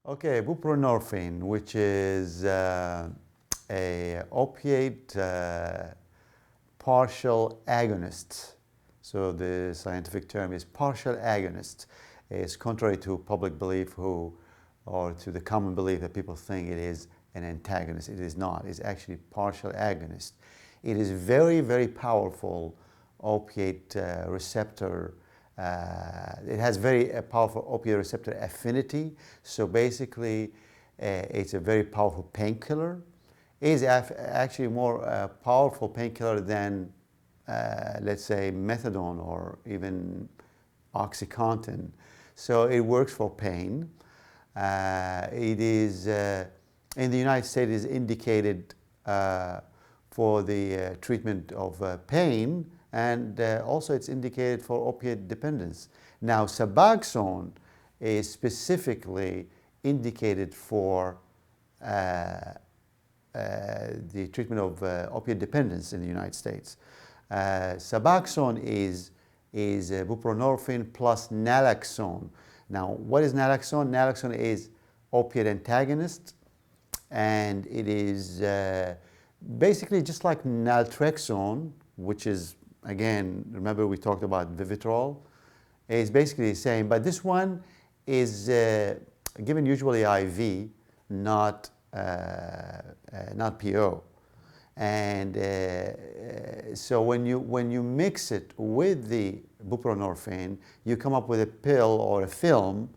Okay, buprenorphine, which is a opiate partial agonist. So the scientific term is partial agonist. It's contrary to public belief or to the common belief that people think it is an antagonist. It is not. It's actually partial agonist. It is very, very powerful opiate receptor. It has very powerful opioid receptor affinity. So basically, it's a very powerful painkiller. It is actually more powerful painkiller than, let's say, methadone or even OxyContin. So it works for pain. It is, in the United States, is indicated for the treatment of pain, and also it's indicated for opiate dependence. Now, Suboxone is specifically indicated for the treatment of opiate dependence in the United States. Suboxone is buprenorphine plus naloxone. Now, what is naloxone? Naloxone is opiate antagonist, and it is basically just like naltrexone, which is, again, remember we talked about Vivitrol? It's basically the same, but this one is given usually IV, not PO. And so when you mix it with the buprenorphine, you come up with a pill or a film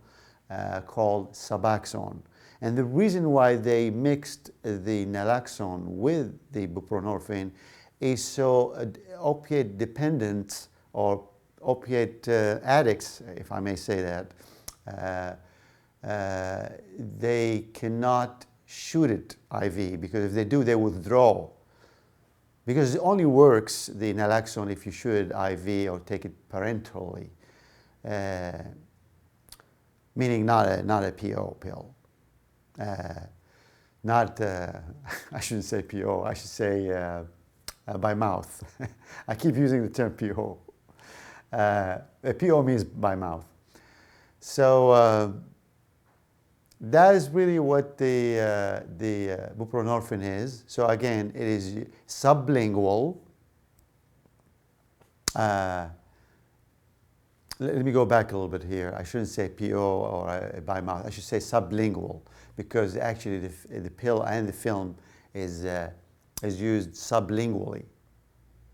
called Suboxone. And the reason why they mixed the naloxone with the buprenorphine is so opiate dependents or opiate addicts, if I may say that, they cannot shoot it IV, because if they do, they withdraw. Because it only works, the naloxone, if you shoot it IV or take it parenterally, meaning not a PO pill. Not, I shouldn't say PO, I should say by mouth. I keep using the term PO. PO means by mouth. So that is really what the buprenorphine is. So again, it is sublingual. Let me go back a little bit here. I shouldn't say PO or by mouth. I should say sublingual, because actually the pill and the film is used sublingually.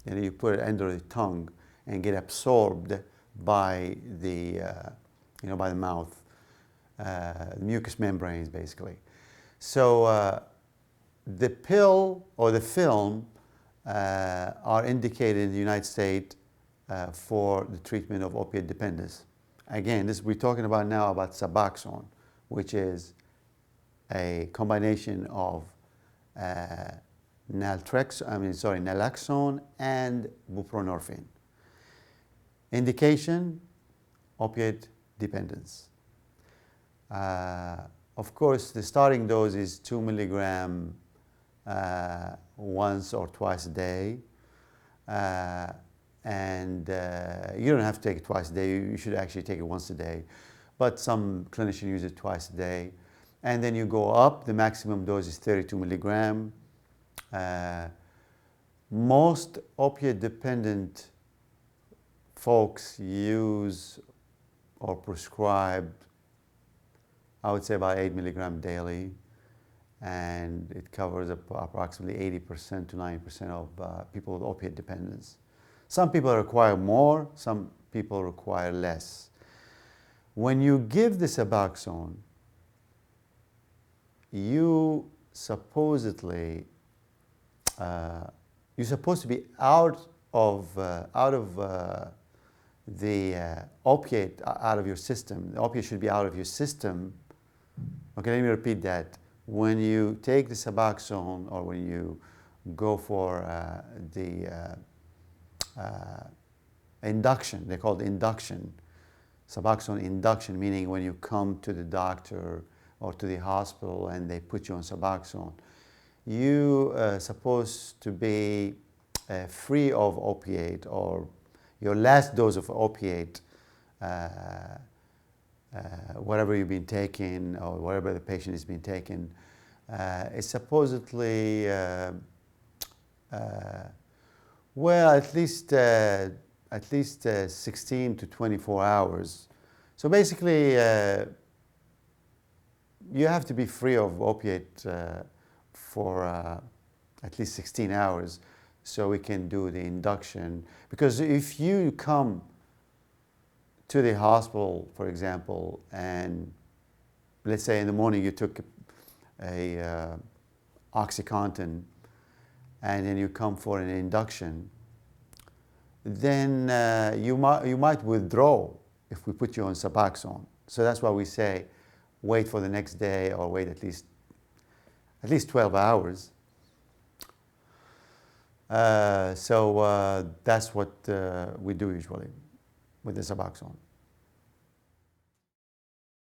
And you put it under the tongue and get absorbed by the by the mouth. Mucous membranes, basically. So the pill or the film are indicated in the United States for the treatment of opiate dependence. Again, we're talking about now about Suboxone, which is a combination of naloxone and buprenorphine. Indication: opiate dependence. Of course, the starting dose is 2 milligram once or twice a day. And you don't have to take it twice a day. You should actually take it once a day. But some clinicians use it twice a day. And then you go up. The maximum dose is 32 milligram. Most opiate-dependent folks use or prescribe, I would say, about 8 milligram daily, and it covers approximately 80% to 90% of people with opiate dependence. Some people require more, some people require less. When you give the Suboxone, you're supposed to be out of the opiate out of your system. The opiate should be out of your system. Okay, let me repeat that. When you take the Suboxone, or when you go for the induction, they call it induction, Suboxone induction, meaning when you come to the doctor or to the hospital and they put you on Suboxone, you are supposed to be free of opiate, or your last dose of opiate whatever you've been taking or whatever the patient has been taking, is supposedly, well, at least 16 to 24 hours. So basically, you have to be free of opiate for at least 16 hours so we can do the induction. Because if you come to the hospital, for example, and let's say in the morning you took a OxyContin and then you come for an induction, then you might withdraw if we put you on Suboxone. So that's why we say wait for the next day or wait at least 12 hours. So that's what we do usually with the Suboxone.